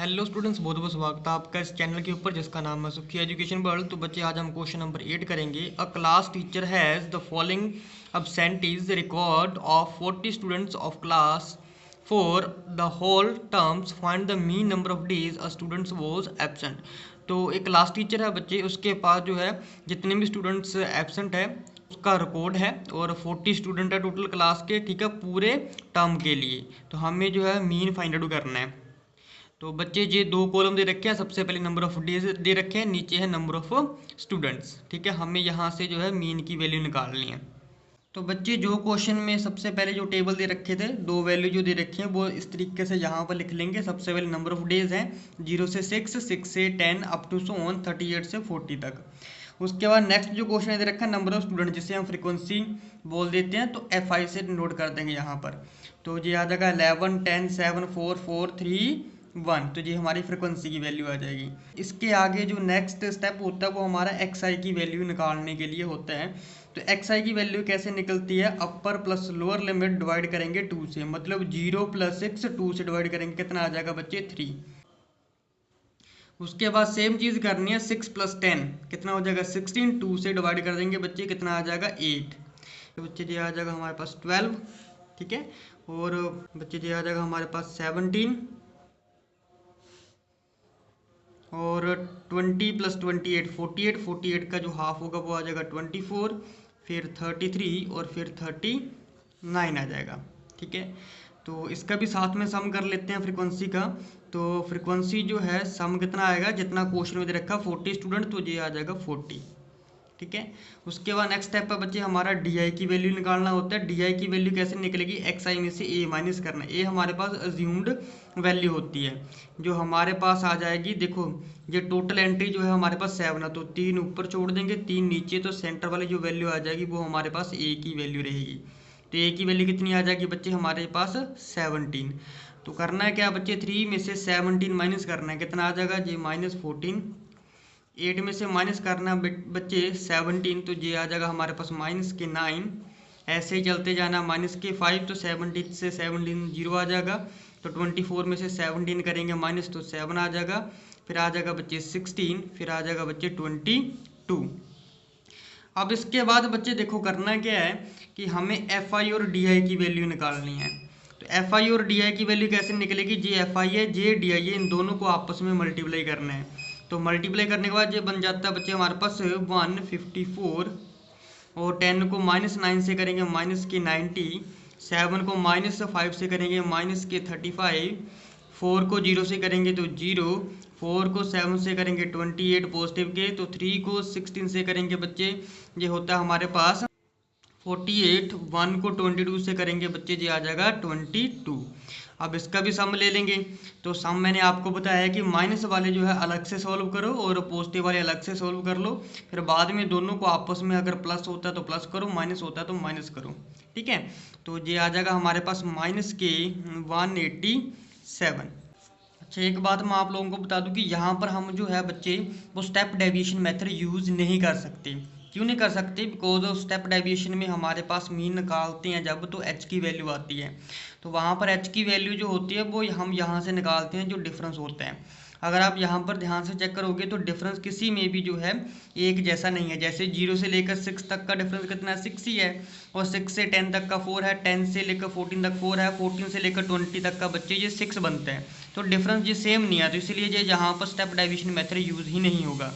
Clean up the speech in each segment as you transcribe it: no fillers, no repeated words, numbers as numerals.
Hello students, बहुत बहुत स्वागत है आपका इस चैनल के ऊपर जिसका नाम है सुखी एजुकेशन वर्ल्ड। तो बच्चे आज हम क्वेश्चन नंबर 8 करेंगे। A class teacher has the following absentees record of 40 students of class for the whole terms, find the mean number of days a students was absent. तो एक क्लास टीचर है बच्चे, उसके पास जो है जितने भी स्टूडेंट्स एबसेंट है उसका रिकॉर्ड है और 40 स्टूडेंट है टोटल क्लास के, ठीक है, पूरे टर्म के लिए। तो हमें जो है मीन फाइंड आउट करना है। तो बच्चे ये दो कॉलम दे रखे हैं, सबसे पहले नंबर ऑफ डेज दे रखे हैं, नीचे है नंबर ऑफ स्टूडेंट्स। ठीक है, हमें यहाँ से जो है मीन की वैल्यू निकालनी है। तो बच्चे जो क्वेश्चन में सबसे पहले जो टेबल दे रखे थे, दो वैल्यू जो दे रखी हैं वो इस तरीके से यहाँ पर लिख लेंगे। सबसे पहले नंबर ऑफ डेज हैं 0 से 6, 6 से 10 अप टू सो ऑन 38 से 40 तक। उसके बाद नेक्स्ट जो क्वेश्चन दे रखा है नंबर ऑफ स्टूडेंट, जिसे हम फ्रीक्वेंसी बोल देते हैं, तो FI से नोट कर देंगे यहाँ पर। तो ये आ जाएगा 11, 10, 7, 4, 4, 3, 1। तो ये हमारी फ्रिक्वेंसी की वैल्यू आ जाएगी। इसके आगे जो नेक्स्ट स्टेप होता है वो हमारा XI की वैल्यू निकालने के लिए होता है। तो XI की वैल्यू कैसे निकलती है, अपर प्लस लोअर लिमिट डिवाइड करेंगे 2 से, मतलब 0 + 6 2 से डिवाइड करेंगे, कितना आ जाएगा बच्चे 3। उसके बाद सेम चीज़ करनी है 6 + 10 कितना हो जाएगा 16, 2 से डिवाइड कर देंगे बच्चे, कितना आ जाएगा 8। तो बच्चे ये आ जाएगा हमारे पास 12, ठीक है। और बच्चे ये आ जाएगा हमारे पास 17 और 20 + 28 48, 48 का जो हाफ होगा वो आ जाएगा 24, फिर 33 और फिर 39 आ जाएगा, ठीक है। तो इसका भी साथ में सम कर लेते हैं फ्रीक्वेंसी का। तो फ्रीक्वेंसी जो है सम कितना आएगा, जितना क्वेश्चन में दे रखा 40 स्टूडेंट, तो ये आ जाएगा 40, ठीक है। उसके बाद नेक्स्ट स्टेप पर बच्चे हमारा DI की वैल्यू निकालना होता है। DI की वैल्यू कैसे निकलेगी, XI में से A माइनस करना। A हमारे पास अज्यूम्ड वैल्यू होती है जो हमारे पास आ जाएगी। देखो ये टोटल एंट्री जो है हमारे पास 7 है, तो 3 ऊपर छोड़ देंगे, 3 नीचे, तो सेंटर वाली जो वैल्यू आ जाएगी वो हमारे पास A की वैल्यू रहेगी। तो A की वैल्यू कितनी आ जाएगी बच्चे हमारे पास 17। तो करना है क्या बच्चे, 3 में से 17 माइनस करना है, कितना आ जाएगा जी -14। 8 में से माइनस करना बच्चे 17, तो ये आ जाएगा हमारे पास -9। ऐसे ही चलते जाना, -5, तो 17 से 17 0 आ जाएगा। तो 24 में से 17 करेंगे माइनस, तो 7 आ जाएगा। फिर आ जाएगा बच्चे 16, फिर आ जाएगा बच्चे 22। अब इसके बाद बच्चे देखो करना क्या है कि हमें FI और DI की वैल्यू निकालनी है। तो FI और DI की वैल्यू कैसे निकलेगी, जे FI है जे DI है, इन दोनों को आपस में मल्टीप्लाई करना है। तो मल्टीप्लाई करने के बाद ये बन जाता है बच्चे हमारे पास 154, और 10 को -9 से करेंगे -90, 7 को -5 से करेंगे -35, 4 को 0 से करेंगे तो 0, 4 को 7 से करेंगे 28 पॉजिटिव के, तो 3 को 16 से करेंगे बच्चे, ये होता है हमारे पास 48, 1 को 22 से करेंगे बच्चे, जी आ जाएगा 22। अब इसका भी सम ले लेंगे। तो सम मैंने आपको बताया है कि माइनस वाले जो है अलग से सॉल्व करो और पॉजिटिव वाले अलग से सॉल्व कर लो, फिर बाद में दोनों को आपस में अगर प्लस होता है तो प्लस करो, माइनस होता है तो माइनस करो, ठीक है। तो ये आ जाएगा हमारे पास -187। अच्छा, एक बात मैं आप लोगों को बता दूं कि यहाँ पर हम जो है बच्चे वो स्टेप डेविएशन मेथड यूज़ नहीं कर सकते। क्यों नहीं कर सकते, बिकॉज ऑफ स्टेप डेविएशन में हमारे पास मीन निकालते हैं जब, तो H की वैल्यू आती है। तो वहाँ पर H की वैल्यू जो होती है वो हम यहाँ से निकालते हैं जो डिफरेंस होता है। अगर आप यहाँ पर ध्यान से चेक करोगे तो डिफरेंस किसी में भी जो है एक जैसा नहीं है। जैसे 0 से लेकर 6 तक का डिफरेंस कितना है, 6 ही है, और 6 से 10 तक का 4 है, 10 से लेकर 14 तक 4 है, 14 से लेकर 20 तक का बच्चे ये 6 बनते हैं। तो डिफरेंस ये सेम नहीं है, तो इसलिए ये यहाँ पर स्टेप डेविएशन मेथड यूज़ ही नहीं होगा।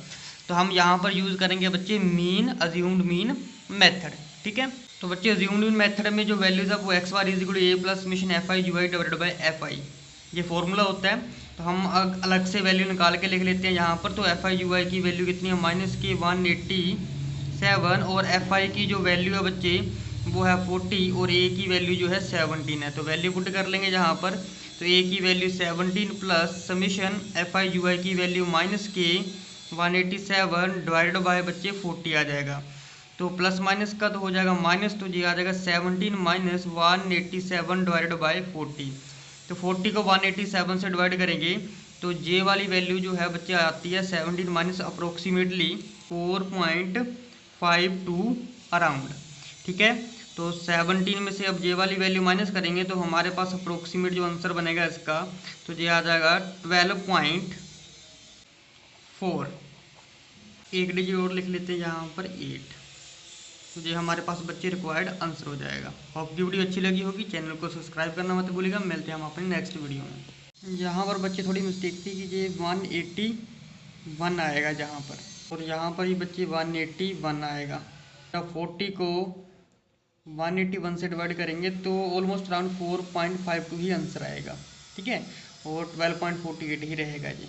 तो हम यहाँ पर यूज़ करेंगे बच्चे मीन, अज्यूम्ड मीन मेथड, ठीक है। तो बच्चे अज्यूम्ड मीन मेथड में जो वैल्यूज है वो x bar is equal to a plus summation FI UI divided by FI, ये फॉर्मूला होता है। तो हम अलग से वैल्यू निकाल के लिख लेते हैं यहाँ पर। तो FI UI की वैल्यू कितनी है, -187, और FI की जो वैल्यू है बच्चे वो है 40, और A की वैल्यू जो है 17 है। तो वैल्यू पुट कर लेंगे यहाँ पर। तो A की value 17 plus summation FI UI की वैल्यू -187 डिवाइडेड बाय बच्चे 40 आ जाएगा। तो प्लस माइनस का तो हो जाएगा माइनस, तो ये आ जाएगा 17 माइनस 187 डिवाइडेड बाय 40। तो 40 को 187 से डिवाइड करेंगे तो जे वाली वैल्यू जो है बच्चे आती है 17 माइनस अप्रोक्सीमेटली 4.52 अराउंड, ठीक है। तो 17 में से अब जे वाली वैल्यू माइनस करेंगे तो हमारे पास अप्रोक्सीमेट जो आंसर बनेगा इसका, तो ये आ जाएगा 12.4। एक डिजिट और लिख लेते हैं यहाँ पर 8। तो ये हमारे पास बच्चे रिक्वायर्ड आंसर हो जाएगा। होप की वीडियो अच्छी लगी होगी, चैनल को सब्सक्राइब करना मत भूलिएगा। मिलते हैं हम अपने नेक्स्ट वीडियो में। यहाँ पर बच्चे थोड़ी मिस्टेक थी कि ये 181 आएगा जहाँ पर, और यहाँ पर ही बच्चे 181 आएगा। तब 40 को 181 से डिवाइड करेंगे तो ऑलमोस्ट अराउंड 4.52 ही आंसर आएगा, ठीक है, और 12.48 ही रहेगा जी।